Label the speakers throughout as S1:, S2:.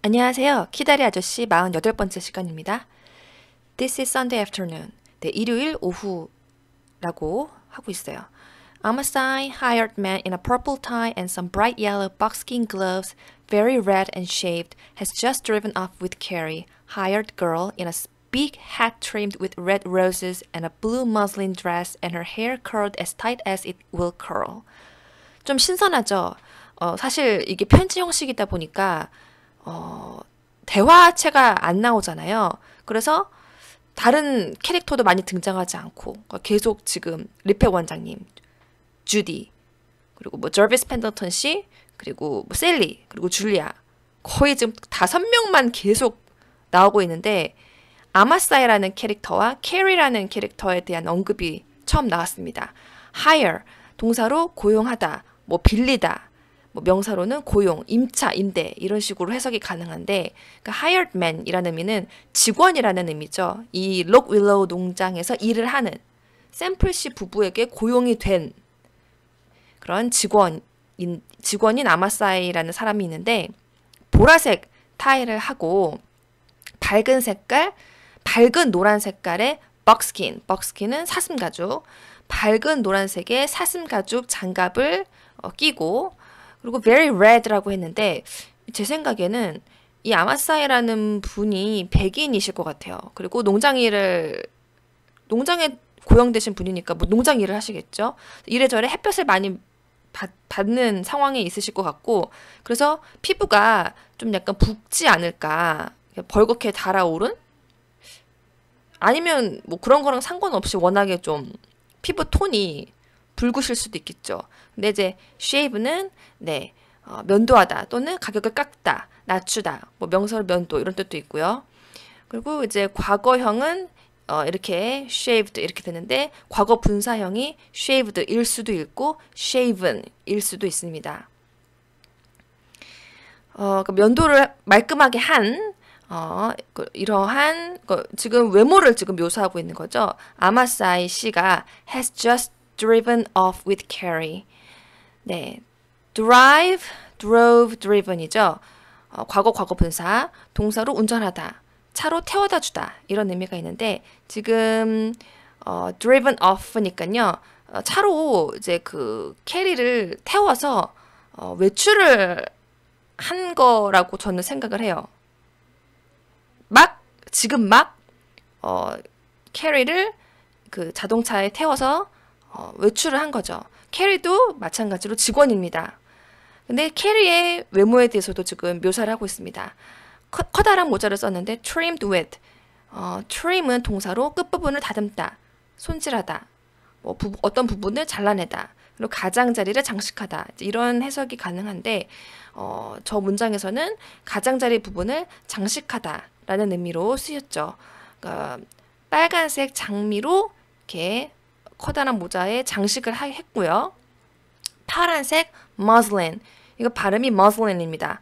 S1: 안녕하세요. 키다리 아저씨 48번째 시간입니다. This is Sunday afternoon. 네, 일요일 오후라고 하고 있어요. Amasai hired man in a purple tie and some bright yellow buckskin gloves, very red and shaved, has just driven off with Carrie, hired girl in a big hat trimmed with red roses and a blue muslin dress and her hair curled as tight as it will curl. 좀 신선하죠? 사실 이게 편지 형식이다 보니까 대화체가 안 나오잖아요. 그래서 다른 캐릭터도 많이 등장하지 않고 그러니까 계속 지금 리페 원장님, 주디, 그리고 뭐 저비스 펜더턴 씨, 그리고 뭐 셀리, 그리고 줄리아 거의 지금 5명만 계속 나오고 있는데 아마사이라는 캐릭터와 캐리라는 캐릭터에 대한 언급이 처음 나왔습니다. hire, 동사로 고용하다, 뭐 빌리다, 뭐 명사로는 고용, 임차, 임대 이런 식으로 해석이 가능한데 그러니까 hired man이라는 의미는 직원이라는 의미죠. 이 록윌로우 농장에서 일을 하는 샘플씨 부부에게 고용이 된 그런 직원인 아마사이라는 사람이 있는데 보라색 타이를 하고 밝은 색깔, 밝은 노란 색깔의 벅스킨은 사슴가죽, 밝은 노란색의 사슴가죽 장갑을 끼고 그리고 very red라고 했는데 제 생각에는 이 아마사이라는 분이 백인이실 것 같아요. 그리고 농장에 고용되신 분이니까 뭐 농장 일을 하시겠죠. 이래저래 햇볕을 많이 받는 상황에 있으실 것 같고 그래서 피부가 좀 약간 붓지 않을까 벌겋게 달아오른? 아니면 뭐 그런 거랑 상관없이 워낙에 좀 피부 톤이 붉으실 수도 있겠죠. 근데 이제 shave는 네, 면도하다 또는 가격을 깎다, 낮추다, 뭐 명사로 면도 이런 뜻도 있고요. 그리고 이제 과거형은 이렇게 shaved 이렇게 되는데 과거 분사형이 shaved일 수도 있고 shaven일 수도 있습니다. 면도를 말끔하게 한 이러한 지금 외모를 지금 묘사하고 있는 거죠. 아마사이 씨가 has just driven off with Carrie. 네, drove, driven이죠. 과거 분사, 동사로 운전하다, 차로 태워다 주다 이런 의미가 있는데 지금 driven off니까요. 차로 이제 그 캐리를 태워서 외출을 한 거라고 저는 생각을 해요. 지금 캐리를 그 자동차에 태워서 외출을 한 거죠. 캐리도 마찬가지로 직원입니다. 근데 캐리의 외모에 대해서도 지금 묘사를 하고 있습니다. 커다란 모자를 썼는데 trimmed with. trim은 동사로 끝부분을 다듬다, 손질하다, 뭐 어떤 부분을 잘라내다, 그리고 가장자리를 장식하다 이런 해석이 가능한데 저 문장에서는 가장자리 부분을 장식하다라는 의미로 쓰였죠. 그러니까 빨간색 장미로 이렇게 커다란 모자에 장식을 했고요. 파란색 muslin, 이거 발음이 muslin입니다.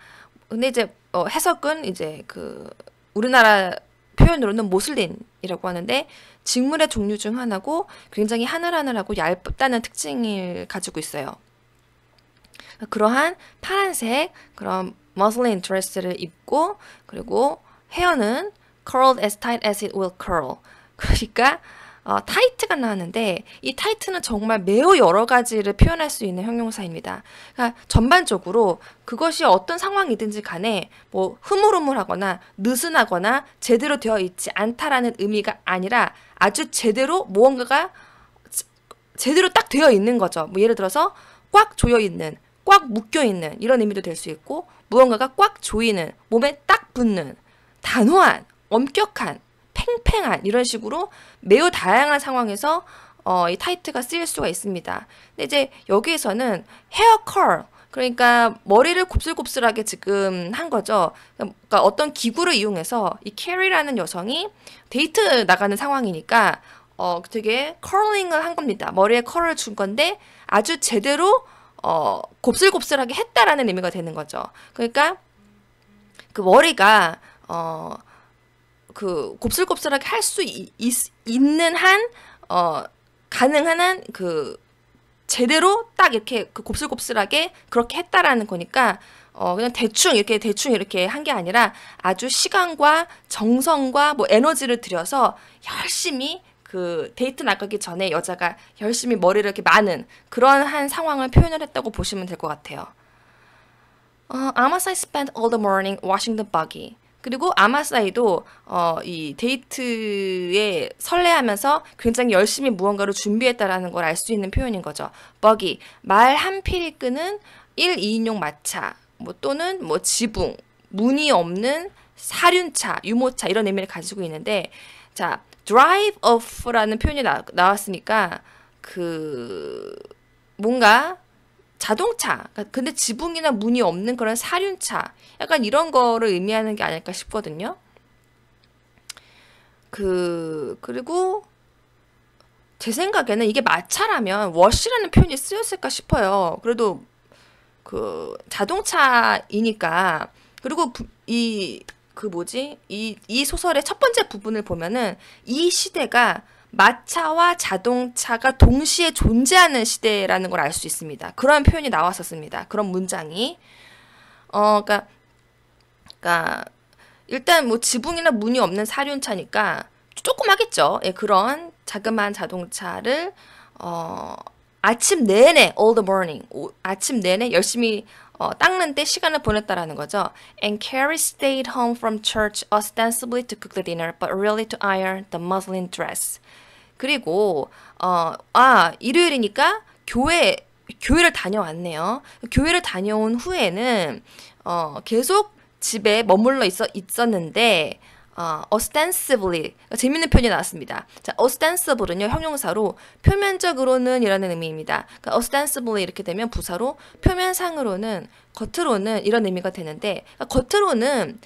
S1: 근데 이제 해석은 이제 그 우리나라 표현으로는 모슬린이라고 하는데 직물의 종류 중 하나고 굉장히 하늘하늘하고 얇다는 특징을 가지고 있어요. 그러한 파란색 그런 muslin 드레스를 입고 그리고 헤어는 curled as tight as it will curl. 그러니까 타이트가 나왔는데 이 타이트는 정말 매우 여러 가지를 표현할 수 있는 형용사입니다. 그러니까 전반적으로 그것이 어떤 상황이든지 간에 뭐 흐물흐물하거나 느슨하거나 제대로 되어 있지 않다라는 의미가 아니라 아주 제대로 무언가가 제대로 딱 되어 있는 거죠. 뭐 예를 들어서 꽉 조여 있는, 꽉 묶여 있는 이런 의미도 될 수 있고 무언가가 꽉 조이는, 몸에 딱 붙는, 단호한, 엄격한, 팽팽한 이런 식으로 매우 다양한 상황에서 이 타이트가 쓰일 수가 있습니다. 근데 이제 여기에서는 헤어 컬, 그러니까 머리를 곱슬곱슬하게 지금 한 거죠. 그러니까 어떤 기구를 이용해서 이 캐리라는 여성이 데이트 나가는 상황이니까 되게 컬링을 한 겁니다. 머리에 컬을 준 건데 아주 제대로 곱슬곱슬하게 했다라는 의미가 되는 거죠. 그러니까 그 머리가 그 곱슬곱슬하게 할 수 있는 한 가능한 한 그 제대로 딱 이렇게 그 곱슬곱슬하게 그렇게 했다라는 거니까 그냥 대충 이렇게 한 게 아니라 아주 시간과 정성과 뭐 에너지를 들여서 열심히 그 데이트 나가기 전에 여자가 열심히 머리를 이렇게 마는 그런 한 상황을 표현을 했다고 보시면 될 것 같아요. 아마사이 spent all the morning washing the buggy. 그리고 아마사이도 이 데이트에 설레하면서 굉장히 열심히 무언가를 준비했다라는 걸 알 수 있는 표현인 거죠. buggy, 말 한 필이 끄는 1, 2인용 마차, 뭐 또는 뭐 지붕, 문이 없는 사륜차, 유모차 이런 의미를 가지고 있는데, 자, drive off라는 표현이 나왔으니까 그 뭔가 자동차, 근데 지붕이나 문이 없는 그런 사륜차, 약간 이런 거를 의미하는 게 아닐까 싶거든요. 그리고 제 생각에는 이게 마차라면 wash라는 표현이 쓰였을까 싶어요. 그래도 그 자동차이니까. 그리고 이 소설의 첫 번째 부분을 보면은 이 시대가 마차와 자동차가 동시에 존재하는 시대라는 걸 알 수 있습니다. 그런 표현이 나왔었습니다. 그런 문장이. 그러니까 일단 뭐 지붕이나 문이 없는 사륜차니까 조그마겠죠. 예, 그런 자그마한 자동차를 아침 내내 all the morning 아침 내내 열심히 닦는데 시간을 보냈다라는 거죠. And Carrie stayed home from church ostensibly to cook the dinner, but really to iron the muslin dress. 그리고 일요일이니까 교회를 다녀왔네요. 교회를 다녀온 후에는 계속 집에 머물러 있었는데 ostensibly 재밌는 표현이 나왔습니다. 자, ostensible는요 형용사로 표면적으로는 이라는 의미입니다. 그러니까 ostensibly 이렇게 되면 부사로 표면상으로는 겉으로는 이런 의미가 되는데 겉으로는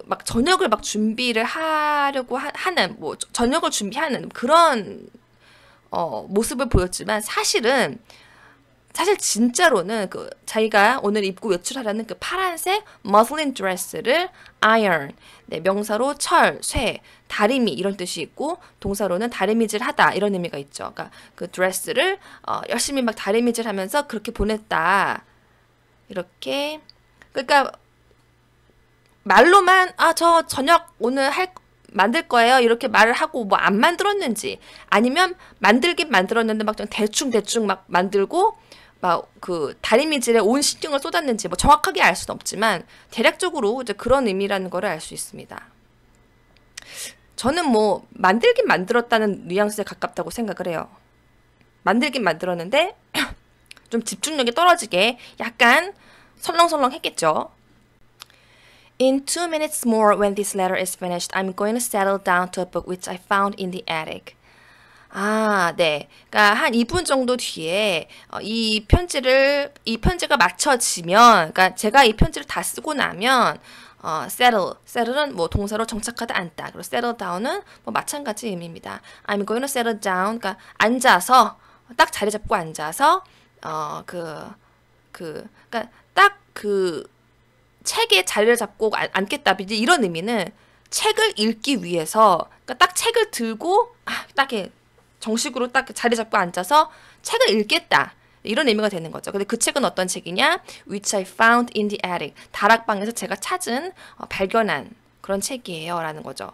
S1: 막 저녁을 막 준비를 하려고 하는 뭐 저녁을 준비하는 그런 모습을 보였지만 사실 진짜로는 그 자기가 오늘 입고 외출하라는 그 파란색 muslin dress를 iron, 네, 명사로 철, 쇠, 다리미 이런 뜻이 있고 동사로는 다리미질하다 이런 의미가 있죠. 그러니까 그 드레스를 열심히 막 다리미질하면서 그렇게 보냈다. 이렇게 그러니까 말로만 저 저녁 오늘 만들 거예요 이렇게 말을 하고 뭐 안 만들었는지 아니면 만들긴 만들었는데 막 대충 막 만들고 막 그 다리미질에 온 신경을 쏟았는지 뭐 정확하게 알 수는 없지만 대략적으로 이제 그런 의미라는 거를 알 수 있습니다. 저는 뭐 만들긴 만들었다는 뉘앙스에 가깝다고 생각을 해요. 만들긴 만들었는데 좀 집중력이 떨어지게 약간 설렁설렁 했겠죠. In 2 minutes more, when this letter is finished, I'm going to settle down to a book which I found in the attic. 네. 그러니까 한 2분 정도 뒤에 이 편지가 맞춰지면, 그러니까 제가 이 편지를 다 쓰고 나면 settle은 뭐 동사로 정착하다 앉다. 그리고 settle down은 뭐 마찬가지 의미입니다. I'm going to settle down. 그러니까 앉아서 딱 자리 잡고 앉아서 그러니까 딱 책에 자리를 잡고 앉겠다. 이런 의미는 책을 읽기 위해서 그러니까 딱 책을 들고 딱 정식으로 딱 자리 잡고 앉아서 책을 읽겠다. 이런 의미가 되는 거죠. 근데 그 책은 어떤 책이냐? Which I found in the attic. 다락방에서 제가 찾은 발견한 그런 책이에요. 라는 거죠.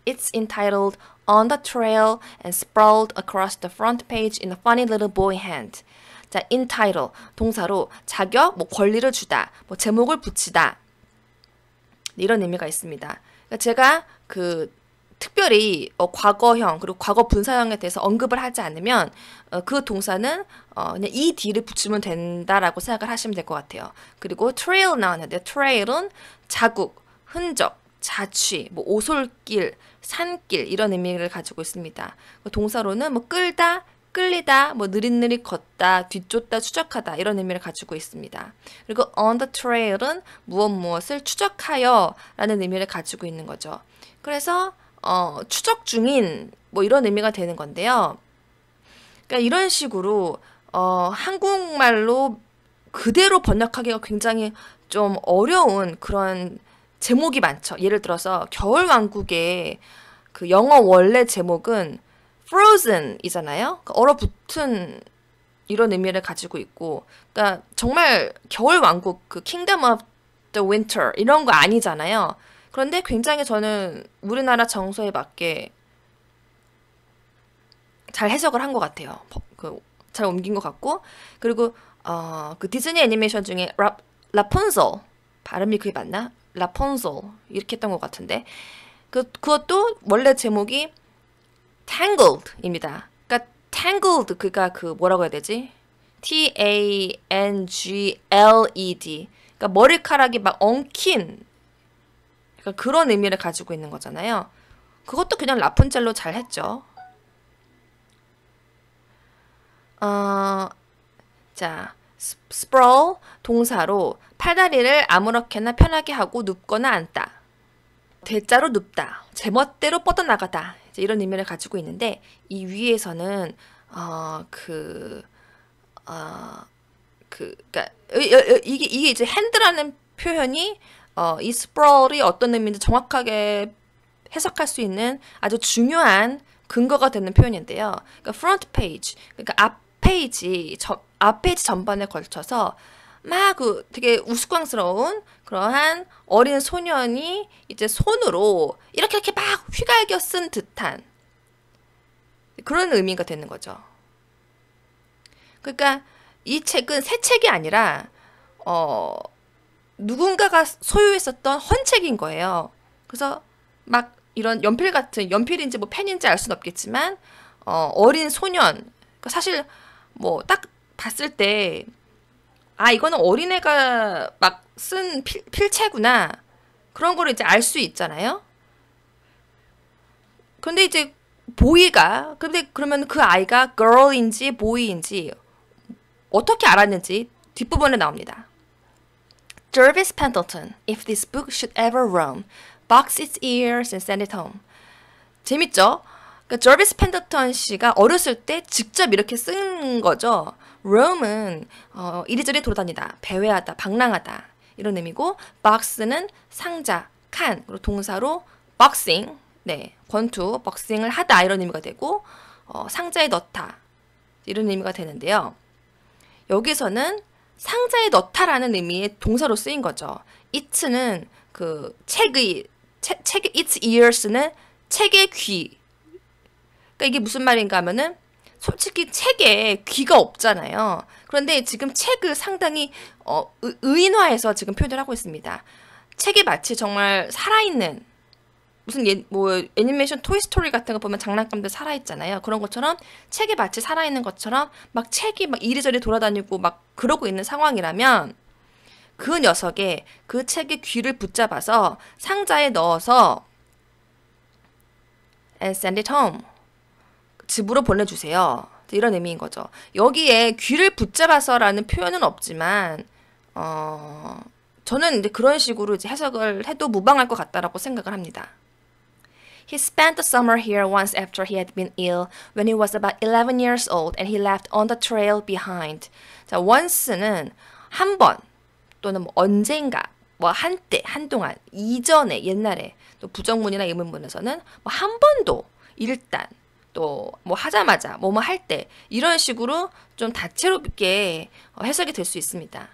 S1: It's entitled On the Trail and sprawled across the front page in a funny little boy hand. 자, entitle 동사로 자격, 뭐 권리를 주다, 뭐 제목을 붙이다 이런 의미가 있습니다. 그러니까 제가 특별히 과거형 그리고 과거 분사형에 대해서 언급을 하지 않으면 그 동사는 그냥 ed를 붙이면 된다라고 생각을 하시면 될 것 같아요. 그리고 trail 나왔는데 trail은 자국, 흔적, 자취, 뭐 오솔길, 산길 이런 의미를 가지고 있습니다. 동사로는 뭐 끌다, 끌리다, 뭐 느릿느릿 걷다, 뒤쫓다, 추적하다 이런 의미를 가지고 있습니다. 그리고 on the trail은 무엇을 추적하여 라는 의미를 가지고 있는 거죠. 그래서 추적 중인 뭐 이런 의미가 되는 건데요. 그러니까 이런 식으로 한국말로 그대로 번역하기가 굉장히 좀 어려운 그런 제목이 많죠. 예를 들어서 겨울왕국의 그 영어 원래 제목은 Frozen이잖아요. 얼어붙은 이런 의미를 가지고 있고, 그러니까 정말 겨울 왕국 그 Kingdom of the Winter 이런 거 아니잖아요. 그런데 굉장히 저는 우리나라 정서에 맞게 잘 해석을 한 것 같아요. 잘 옮긴 것 같고, 그리고 그 디즈니 애니메이션 중에 라푼젤, 발음이 그게 맞나? 라푼젤 이렇게 했던 것 같은데, 그것도 원래 제목이 Tangled입니다. 그러니까 Tangled, 그니까 그 뭐라고 해야 되지? Tangled. 그러니까 머리카락이 막 엉킨, 그러니까 그런 의미를 가지고 있는 거잖아요. 그것도 그냥 라푼젤로 잘 했죠. 자, sprawl 동사로 팔다리를 아무렇게나 편하게 하고 눕거나 앉다. 대자로 눕다. 제멋대로 뻗어나가다. 이제 이런 의미를 가지고 있는데, 이 위에서는 그러니까 이게 이제 핸드라는 표현이 이 sprawl이 어떤 의미인지 정확하게 해석할 수 있는 아주 중요한 근거가 되는 표현인데요. 그러니까 front page, 그러니까 앞 페이지 전반에 걸쳐서 막 그 되게 우스꽝스러운 그러한 어린 소년이 이제 손으로 이렇게 막 휘갈겨 쓴 듯한 그런 의미가 되는 거죠. 그러니까 이 책은 새 책이 아니라 누군가가 소유했었던 헌책인 거예요. 그래서 막 이런 연필 같은, 연필인지 뭐 펜인지 알 수는 없겠지만 어린 소년, 그러니까 사실 뭐 딱 봤을 때 이거는 어린애가 막 쓴 필체구나, 그런 거를 이제 알 수 있잖아요. 근데 이제 근데 그러면 그 아이가 girl인지 boy인지 어떻게 알았는지 뒷부분에 나옵니다. Jervis Pendleton, if this book should ever roam, box its ears and send it home. 재밌죠? 그러니까 Jervis Pendleton 씨가 어렸을 때 직접 이렇게 쓴 거죠. roam은 이리저리 돌아다니다, 배회하다, 방랑하다 이런 의미고, box는 상자, 칸, 그리고 동사로 boxing, 네, 권투, 복싱을 하다 이런 의미가 되고, 상자에 넣다 이런 의미가 되는데요. 여기서는 상자에 넣다라는 의미의 동사로 쓰인 거죠. it는 그 책의 its ears는 책의 귀. 그러니까 이게 무슨 말인가 하면은 솔직히 책에 귀가 없잖아요. 그런데 지금 책을 상당히 의인화해서 지금 표현을 하고 있습니다. 책이 마치 정말 살아있는, 무슨 뭐 애니메이션 토이스토리 같은 거 보면 장난감들 살아있잖아요. 그런 것처럼 책이 마치 살아있는 것처럼 막 책이 막 이리저리 돌아다니고 막 그러고 있는 상황이라면, 그 녀석의 그 책의 귀를 붙잡아서 상자에 넣어서 and send it home, 집으로 보내주세요. 이런 의미인 거죠. 여기에 귀를 붙잡아서라는 표현은 없지만 저는 이제 그런 식으로 이제 해석을 해도 무방할 것 같다라고 생각을 합니다. He spent the summer here once after he had been ill when he was about 11 years old and he left on the trail behind. 자, once는 한 번 또는 뭐 언젠가, 뭐 한때, 한동안, 이전에, 옛날에, 또 부정문이나 의문문에서는 뭐 한 번도, 일단, 또 뭐 하자마자, 뭐뭐 할 때, 이런 식으로 좀 다채롭게 해석이 될 수 있습니다.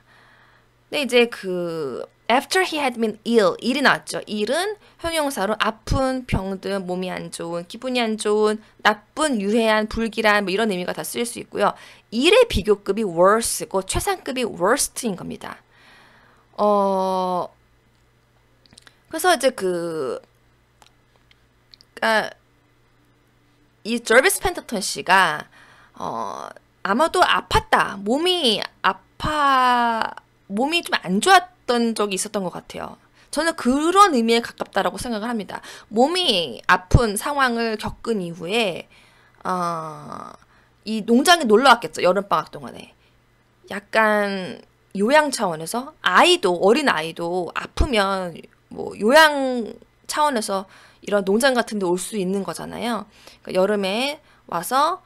S1: 근데 이제 그 after he had been ill, 일이 나왔죠. 일은 형용사로 아픈, 병든, 몸이 안 좋은, 기분이 안 좋은, 나쁜, 유해한, 불길한 뭐 이런 의미가 다 쓰일 수 있고요. 일의 비교급이 worse고 최상급이 worst인 겁니다. 그래서 이제 이 저비스 펜더턴 씨가 아마도 아팠다, 몸이 좀 안 좋았던 적이 있었던 것 같아요. 저는 그런 의미에 가깝다라고 생각을 합니다. 몸이 아픈 상황을 겪은 이후에 이 농장에 놀러 왔겠죠. 여름방학 동안에. 약간 요양 차원에서 어린 아이도 아프면 뭐 요양 차원에서 이런 농장 같은 데 올 수 있는 거잖아요. 그러니까 여름에 와서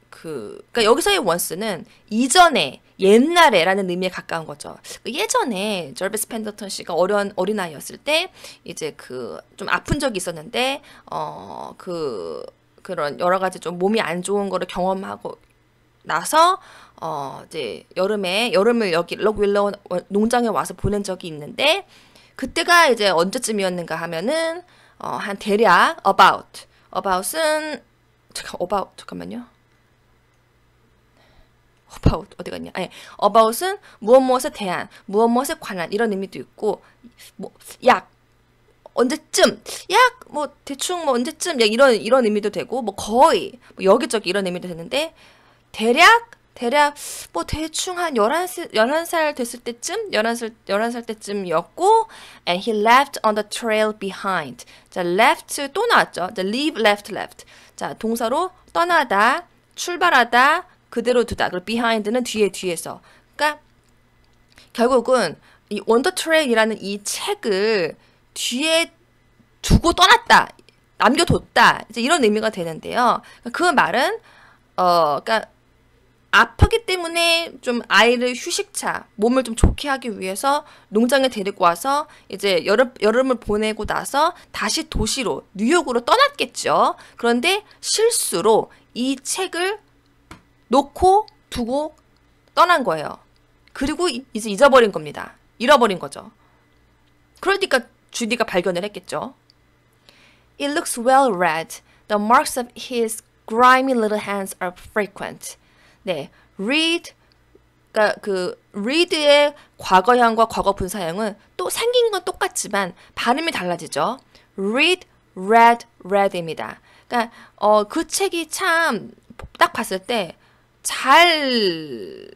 S1: 그러니까 여기서의 once는 이전에, 옛날에라는 의미에 가까운 거죠. 예전에 저비스 펜더턴 씨가 어린 아이였을 때 이제 그 좀 아픈 적이 있었는데 그런 여러 가지 좀 몸이 안 좋은 거를 경험하고 나서 이제 여름을 여기 럭윌러 농장에 와서 보낸 적이 있는데 그때가 이제 언제쯤이었는가 하면은 한 대략 about은 잠깐만요. about 어디 갔냐? 아니, about은 무엇에 대한, 무엇에 관한 이런 의미도 있고 뭐 약 언제쯤, 약 뭐 대충 뭐 언제쯤 약 이런 의미도 되고 뭐 거의 뭐 여기저기 이런 의미도 되는데 대략 뭐 대충 한 11살 됐을 때쯤 11살 때쯤이었고 and he left on the trail behind. 자, left 또 나왔죠. 자, leave, left. 자, 동사로 떠나다, 출발하다, 그대로 두다. 그리고 behind는 뒤에서. 그러니까 결국은 이 on the trail이라는 이 책을 뒤에 두고 떠났다, 남겨뒀다, 이제 이런 의미가 되는데요. 그 말은 그러니까 아프기 때문에 좀 아이를 휴식차, 몸을 좀 좋게 하기 위해서 농장에 데리고 와서 이제 여름을 보내고 나서 다시 도시로 뉴욕으로 떠났겠죠. 그런데 실수로 이 책을 놓고 두고 떠난 거예요. 그리고 이제 잊어버린 겁니다. 잃어버린 거죠. 그러니까 주디가 발견을 했겠죠. It looks well read. The marks of his grimy little hands are frequent. 네, read, 그러니까 그 read의 과거형과 과거 분사형은 또 생긴 건 똑같지만 발음이 달라지죠. read, read입니다. 그러니까 그 책이 참 딱 봤을 때 잘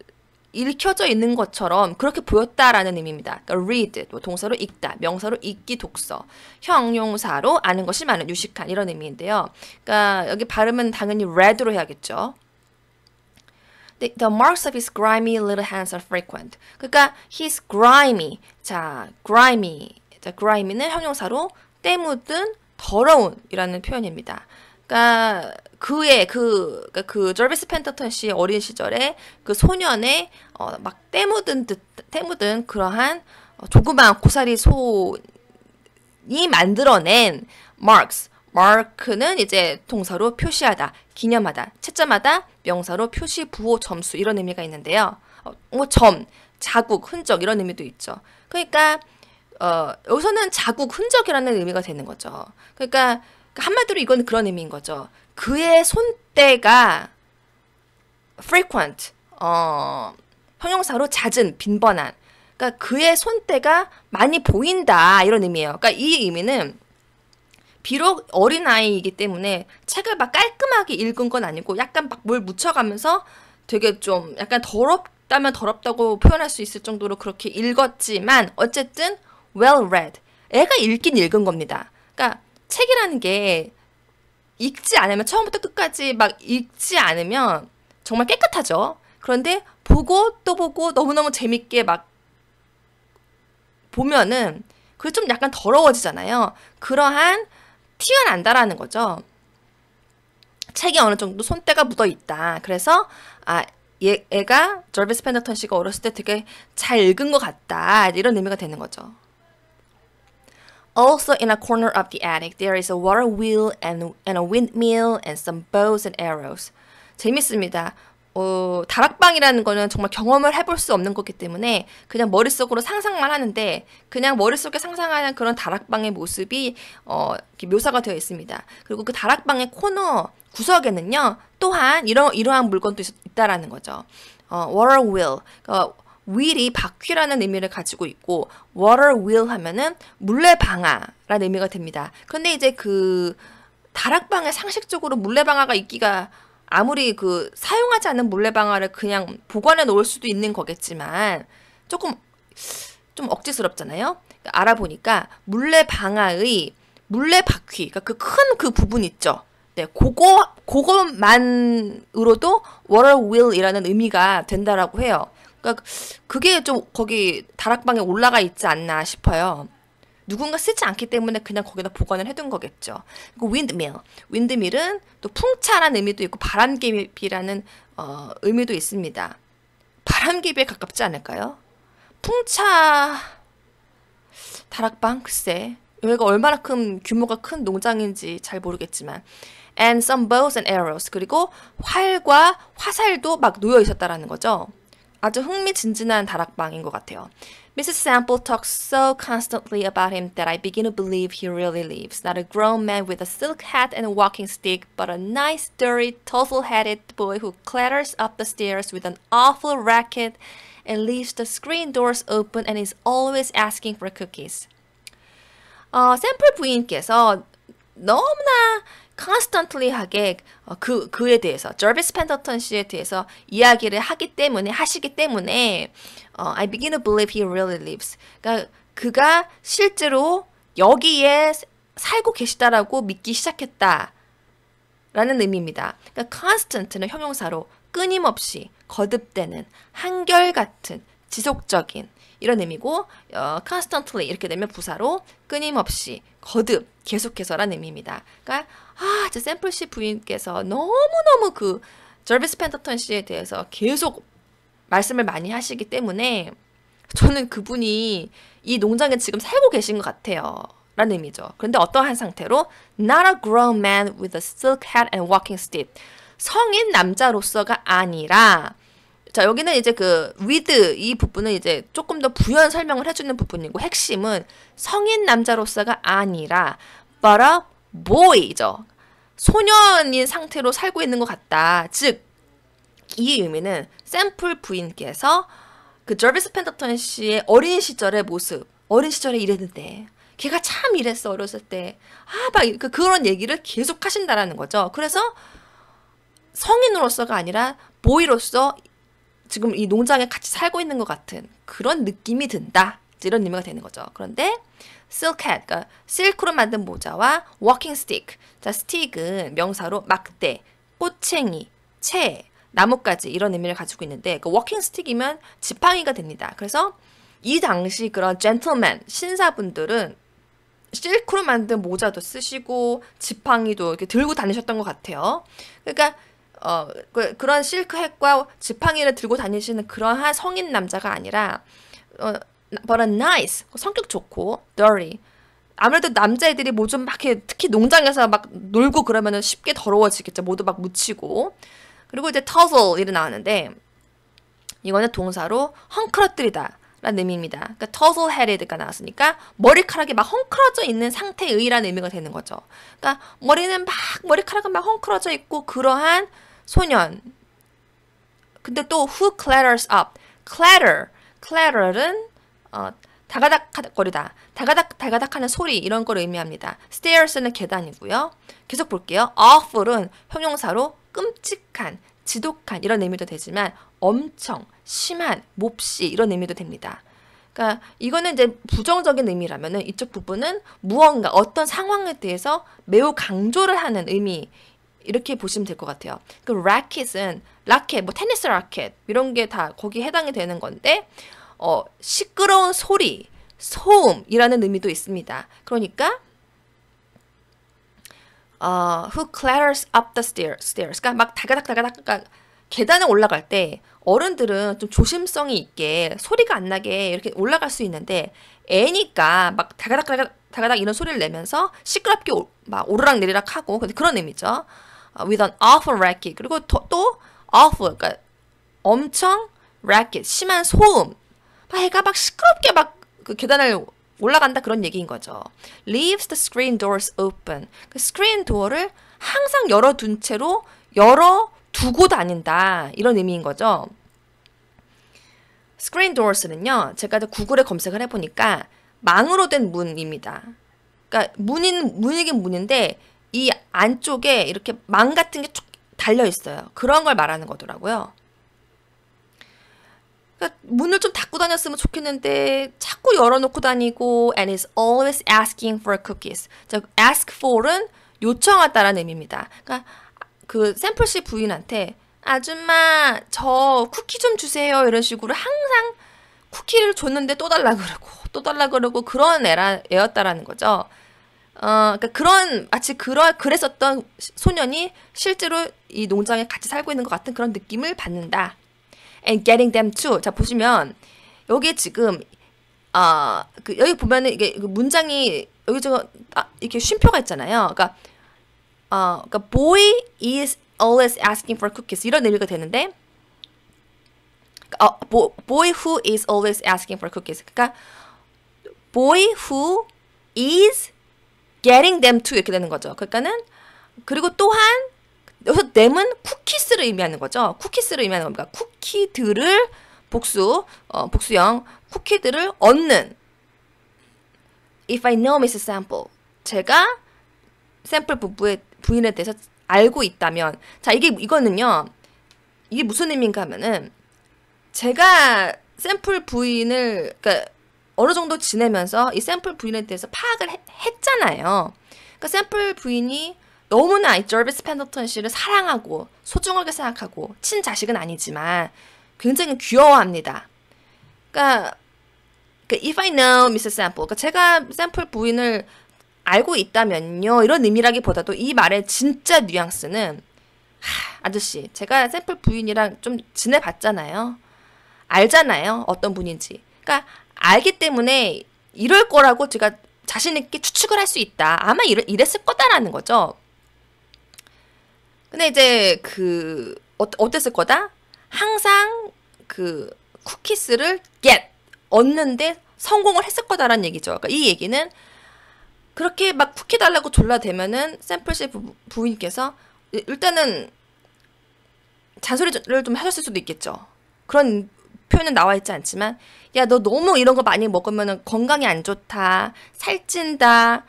S1: 읽혀져 있는 것처럼 그렇게 보였다라는 의미입니다. 그러니까 read, 동사로 읽다, 명사로 읽기, 독서, 형용사로 아는 것이 많은, 유식한 이런 의미인데요. 그러니까 여기 발음은 당연히 read로 해야겠죠. The marks of his grimy little hands are frequent. 그러니까 his grimy, 자, grimy는 형용사로 때 묻은, 더러운이라는 표현입니다. 그러니까 그 저비스 펜더턴 씨의 어린 시절에 그 소년의 막 때 묻은 그러한 조그마한 고사리 손이 만들어낸 mark는 이제 동사로 표시하다, 기념하다, 채점하다, 명사로 표시, 부호, 점수 이런 의미가 있는데요. 뭐 점, 자국, 흔적 이런 의미도 있죠. 그러니까 여기서는 자국, 흔적이라는 의미가 되는 거죠. 그러니까 한마디로 이건 그런 의미인 거죠. 그의 손때가 frequent, 형용사로 잦은, 빈번한. 그러니까 그의 손때가 많이 보인다 이런 의미예요. 그러니까 이 의미는 비록 어린아이이기 때문에 책을 막 깔끔하게 읽은 건 아니고 약간 막 뭘 묻혀가면서 되게 좀 약간 더럽다면 더럽다고 표현할 수 있을 정도로 그렇게 읽었지만 어쨌든 well read. 애가 읽긴 읽은 겁니다. 그러니까 책이라는 게 읽지 않으면 처음부터 끝까지 막 읽지 않으면 정말 깨끗하죠. 그런데 보고 또 보고 너무너무 재밌게 막 보면은 그게 좀 약간 더러워지잖아요. 그러한 티가 난다라는 거죠. 책에 어느 정도 손때가 묻어 있다. 그래서 얘가 저비스 펜더턴 씨가 어렸을 때 되게 잘 읽은 것 같다. 이런 의미가 되는 거죠. Also in a corner of the attic there is a water wheel and a windmill and some bows and arrows. 재밌습니다. 다락방이라는 거는 정말 경험을 해볼 수 없는 거기 때문에 그냥 머릿속으로 상상만 하는데 그냥 머릿속에 상상하는 그런 다락방의 모습이 이렇게 묘사가 되어 있습니다. 그리고 그 다락방의 코너 구석에는요 또한 이러한 물건도 있다라는 거죠. water wheel, 그러니까 wheel이 바퀴라는 의미를 가지고 있고 water wheel 하면은 물레방아라는 의미가 됩니다. 그런데 이제 그 다락방에 상식적으로 물레방아가 있기가 아무리 그 사용하지 않는 물레방아를 그냥 보관해 놓을 수도 있는 거겠지만 조금 좀 억지스럽잖아요. 알아보니까 물레방아의 물레바퀴, 그러니까 그 큰 그 부분 있죠. 네, 그것만으로도 water wheel이라는 의미가 된다라고 해요. 그러니까 그게 좀 거기 다락방에 올라가 있지 않나 싶어요. 누군가 쓰지 않기 때문에 그냥 거기다 보관을 해둔 거겠죠. 그리고 windmill은 또 풍차라는 의미도 있고 바람개비라는 의미도 있습니다. 바람개비에 가깝지 않을까요? 풍차 다락방 글쎄 여기가 얼마나 큰 규모가 큰 농장인지 잘 모르겠지만 and some bows and arrows. 그리고 활과 화살도 막 놓여 있었다라는 거죠. 아주 흥미진진한 다락방인 것 같아요. Mrs. Sample talks so constantly about him that I begin to believe he really lives. Not a grown man with a silk hat and a walking stick, but a nice, dirty, tousle-headed boy who clatters up the stairs with an awful racket and leaves the screen doors open and is always asking for cookies. 샘플 부인께서 너무나 constantly하게 그에 대해서 저비스 펜더턴 씨에 대해서 이야기를 하시기 때문에 I begin to believe he really lives. 그러니까 그가 실제로 여기에 살고 계시다라고 믿기 시작했다라는 의미입니다. 그러니까 constant는 형용사로 끊임없이 거듭되는 한결같은 지속적인 이런 의미고 constantly 이렇게 되면 부사로 끊임없이 거듭 계속해서라는 의미입니다. 그러니까 저 샘플 씨 부인께서 너무너무 그 저비스 펜더턴 씨에 대해서 계속 말씀을 많이 하시기 때문에 저는 그분이 이 농장에 지금 살고 계신 것 같아요. 라는 의미죠. 그런데 어떠한 상태로 not a grown man with a silk hat and walking stick. 성인 남자로서가 아니라 자, 여기는 이제 그 with 이 부분은 이제 조금 더 부연 설명을 해주는 부분이고 핵심은 성인 남자로서가 아니라 but a boy죠. 소년인 상태로 살고 있는 것 같다. 즉, 이 의미는 샘플 부인께서 그 저비스 펜더턴 씨의 어린 시절의 모습, 어린 시절에 이랬는데 걔가 참 이랬어 어렸을 때 막 그런 얘기를 계속 하신다라는 거죠. 그래서 성인으로서가 아니라 보이로서 지금 이 농장에 같이 살고 있는 것 같은 그런 느낌이 든다. 이런 의미가 되는 거죠. 그런데 silk hat, 그러니까 실크로 만든 모자와 walking stick. 자, 스틱은 명사로 막대, 꼬챙이, 채, 나뭇가지 이런 의미를 가지고 있는데 그 walking stick이면 지팡이가 됩니다. 그래서 이 당시 그런 젠틀맨, 신사분들은 실크로 만든 모자도 쓰시고 지팡이도 이렇게 들고 다니셨던 것 같아요. 그러니까 그런 실크햇과 지팡이를 들고 다니시는 그러한 성인 남자가 아니라 but a nice, 성격 좋고 dirty. 아무래도 남자애들이 뭐 좀 막 이렇게 특히 농장에서 막 놀고 그러면은 쉽게 더러워지겠죠. 모두 막 묻히고. 그리고 이제 tussle 일이 나왔는데 이거는 동사로 헝클어뜨리다 라는 의미입니다. 그러니까 tussle headed가 나왔으니까 머리카락이 막 헝클어져 있는 상태의라는 의미가 되는 거죠. 그러니까 머리카락은 막 헝클어져 있고 그러한 소년. 근데 또 who clatters up. clatter은 다가닥거리다. 다가닥하는 소리 이런 걸 의미합니다. stairs는 계단이고요. 계속 볼게요. awful은 형용사로 끔찍한, 지독한 이런 의미도 되지만 엄청, 심한, 몹시 이런 의미도 됩니다. 그러니까 이거는 이제 부정적인 의미라면은 이쪽 부분은 무언가 어떤 상황에 대해서 매우 강조를 하는 의미 이렇게 보시면 될 것 같아요. 그 라켓은 라켓, 뭐 테니스 라켓 이런 게 다 거기에 해당이 되는 건데 시끄러운 소리, 소음이라는 의미도 있습니다. 그러니까 who clatters up the stairs. 그러니까 막 다가닥 그러니까 계단에 올라갈 때 어른들은 좀 조심성이 있게 소리가 안 나게 이렇게 올라갈 수 있는데 애니까 막 다가닥 이런 소리를 내면서 시끄럽게 막 오르락 내리락 하고 그런 의미죠. with an awful racket. 그리고 또 awful, 그러니까 엄청 racket, 심한 소음. 애가 막 시끄럽게 막 그 계단을 올라간다 그런 얘기인 거죠. leaves the screen doors open. 그 스크린 도어를 항상 열어둔 채로 열어두고 다닌다. 이런 의미인 거죠. screen doors는요. 제가 구글에 검색을 해보니까 망으로 된 문입니다. 그러니까 문이긴 문인데 이 안쪽에 이렇게 망 같은 게 쭉 달려 있어요. 그런 걸 말하는 거더라고요. 그러니까 문을 좀 닫고 다녔으면 좋겠는데 자꾸 열어놓고 다니고 and is always asking for cookies. 자, ask for은 요청하다라는 의미입니다. 그러니까 그 샘플 씨 부인한테 아줌마 저 쿠키 좀 주세요 이런 식으로 항상 쿠키를 줬는데 또 달라 그러고 그런 애였다라는 거죠. 그러니까 마치 그랬었던 소년이 실제로 이 농장에 같이 살고 있는 것 같은 그런 느낌을 받는다. And getting them to. 자, 보시면, 여기 지금, 여기 보면은 이게 문장이, 여기 이렇게 쉼표가 있잖아요. 그러니까, 그러니까 boy is always asking for cookies 이런 의미가 되는데 boy who is always asking for cookies. 그러니까 boy who is getting them to 이렇게 되는 거죠. 그러니까는 그리고 또한 여기서 them은 쿠키스를 의미하는 거죠. 쿠키스를 의미하는 겁니다. 쿠키들을 복수형 쿠키들을 얻는. If I know Mrs. Sample, 제가 샘플 부인에 대해서 알고 있다면, 자 이거는요, 이게 무슨 의미인가 하면은 제가 샘플 부인을 그러니까 어느 정도 지내면서 이 샘플 부인에 대해서 파악을 했잖아요. 그러니까 샘플 부인이 너무나 이 저비스 펜들턴 씨를 사랑하고 소중하게 생각하고 친자식은 아니지만 굉장히 귀여워합니다. 그러니까 if I know Mrs. Sample, 그러니까 제가 샘플 부인을 알고 있다면요 이런 의미라기보다도 이 말의 진짜 뉘앙스는 아저씨 제가 샘플 부인이랑 좀 지내봤잖아요. 알잖아요 어떤 분인지. 그러니까 알기 때문에 이럴 거라고 제가 자신 있게 추측을 할 수 있다. 아마 이랬을 거다라는 거죠. 근데 이제 어땠을 거다? 항상 쿠키스를 얻는데 성공을 했을 거다라는 얘기죠. 그러니까 이 얘기는 그렇게 막 쿠키 달라고 졸라대면은 샘플 씨 부인께서 일단은 잔소리를 좀 하셨을 수도 있겠죠. 그런 표현은 나와 있지 않지만 야 너 너무 이런 거 많이 먹으면 건강에 안 좋다, 살찐다,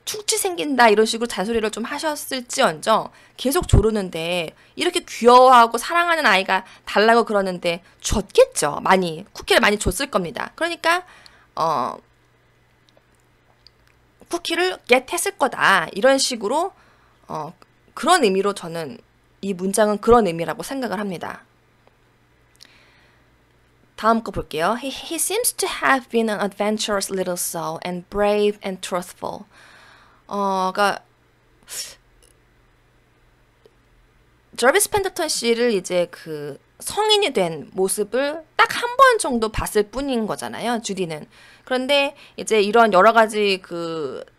S1: 충치 생긴다 이런 식으로 잔소리를 좀 하셨을지언정 계속 조르는데 이렇게 귀여워하고 사랑하는 아이가 달라고 그러는데 줬겠죠. 많이 쿠키를 많이 줬을 겁니다. 그러니까 쿠키를 했을 거다 이런 식으로 그런 의미로 저는 이 문장은 그런 의미라고 생각을 합니다. 다음 거 볼게요. He seems to have been an adventurous little soul and brave and truthful. 그러니까 저비스 펜들턴 씨를 이제 성인이 된 모습을 딱 한 번 정도 봤을 뿐인 거잖아요. 주디는. 그런데 이제 이런 여러 가지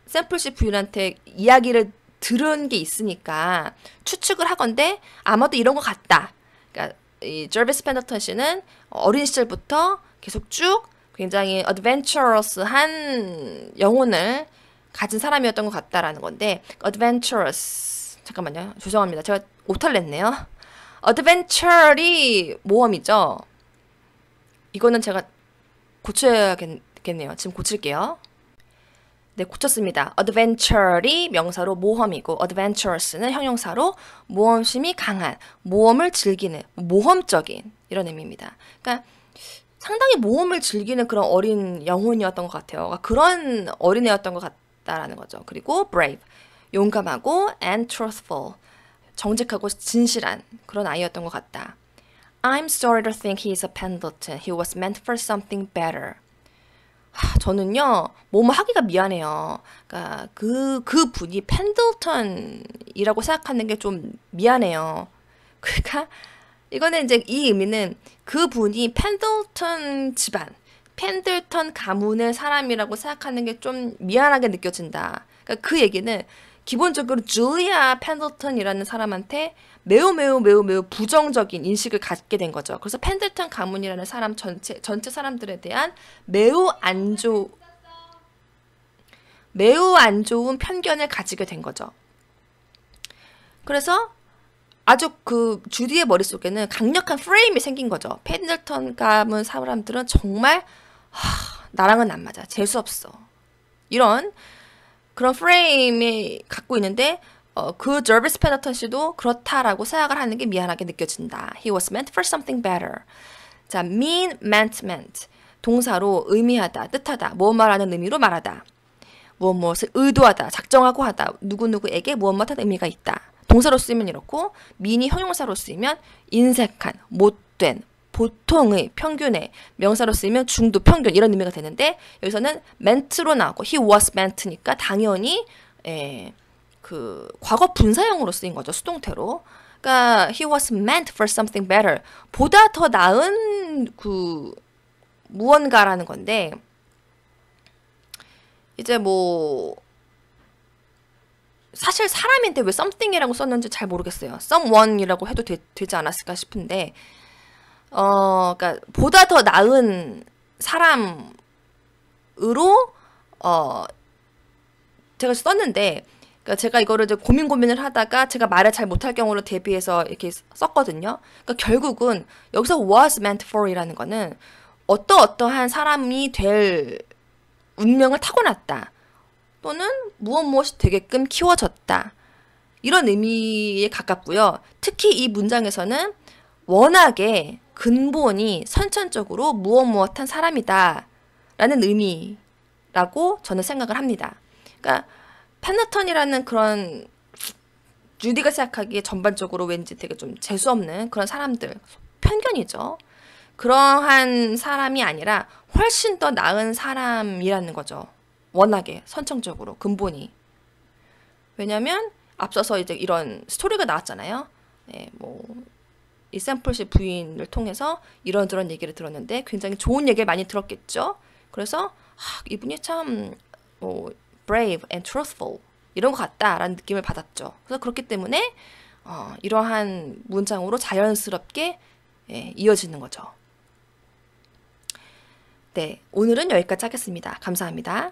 S1: 샘플 씨 부인한테 이야기를 들은 게 있으니까 추측을 하건대 아마도 이런 것 같다. 그러니까 이 저비스 펜들턴 씨는 어린 시절부터 계속 쭉 굉장히 adventurous한 영혼을 가진 사람이었던 것 같다라는 건데 adventurous 잠깐만요. 죄송합니다. 제가 오타를 냈네요. adventure이 모험이죠. 이거는 제가 고쳐야겠네요. 지금 고칠게요. 네, 고쳤습니다. adventure이 명사로 모험이고 adventurous는 형용사로 모험심이 강한, 모험을 즐기는, 모험적인 이런 의미입니다. 그러니까 상당히 모험을 즐기는 그런 어린 영혼이었던 것 같아요. 그러니까 그런 어린애였던 것 같다라는 거죠. 그리고 brave, 용감하고 and truthful, 정직하고 진실한 그런 아이였던 것 같다. I'm sorry to think he is a Pendleton. He was meant for something better. 저는요, 뭐뭐 하기가 미안해요. 그러니까 그 분이 펜들턴이라고 생각하는 게 좀 미안해요. 그러니까 이거는 이제 이 의미는 그 분이 펜들턴 집안, 펜들턴 가문의 사람이라고 생각하는 게 좀 미안하게 느껴진다. 그러니까 그 얘기는 기본적으로 줄리아 펜들턴이라는 사람한테 매우 부정적인 인식을 갖게 된 거죠. 그래서 펜들턴 가문이라는 사람 전체 사람들에 대한 매우 안 좋은 편견을 가지게 된 거죠. 그래서 아주 주디의 머릿속에는 강력한 프레임이 생긴 거죠. 펜들턴 가문 사람들은 정말 나랑은 안 맞아. 재수없어. 이런 그런 프레임이 갖고 있는데 저비스 펜들턴 씨도 그렇다라고 생각을 하는 게 미안하게 느껴진다. He was meant for something better. 자, mean, meant. 동사로 의미하다, 뜻하다, 무엇 말하는 의미로 말하다. 무엇을 의도하다, 작정하고 하다, 누구누구에게 무엇한 의미가 있다. 동사로 쓰이면 이렇고 mean이 형용사로 쓰이면 인색한, 못된, 보통의, 평균의, 명사로 쓰이면 중도, 평균 이런 의미가 되는데 여기서는 meant로 나오고 he was meant니까 당연히 과거 분사형으로 쓰인 거죠. 수동태로. 그러니까 he was meant for something better. 보다 더 나은 무언가라는 건데 이제 사실 사람인데 왜 something이라고 썼는지 잘 모르겠어요. someone이라고 해도 되지 않았을까 싶은데, 그러니까 보다 더 나은 사람으로 제가 썼는데, 그러니까 제가 이거를 이제 고민을 하다가 제가 말을 잘 못할 경우를 대비해서 이렇게 썼거든요. 그러니까 결국은 여기서 was meant for이라는 거는 어떠한 사람이 될 운명을 타고났다. 또는 무엇이 되게끔 키워졌다. 이런 의미에 가깝고요. 특히 이 문장에서는 워낙에 근본이 선천적으로 무엇한 사람이다 라는 의미라고 저는 생각을 합니다. 그러니까 페너턴이라는 그런 주디가 생각하기에 전반적으로 왠지 되게 좀 재수없는 그런 사람들, 편견이죠. 그러한 사람이 아니라 훨씬 더 나은 사람이라는 거죠. 워낙에 선천적으로 근본이. 왜냐면 앞서서 이제 이런 스토리가 나왔잖아요. 네, 이 샘플씨 부인을 통해서 이런저런 얘기를 들었는데 굉장히 좋은 얘기를 많이 들었겠죠. 그래서 이분이 참 brave and truthful 이런 것 같다라는 느낌을 받았죠. 그래서 그렇기 때문에 이러한 문장으로 자연스럽게 이어지는 거죠. 네, 오늘은 여기까지 하겠습니다. 감사합니다.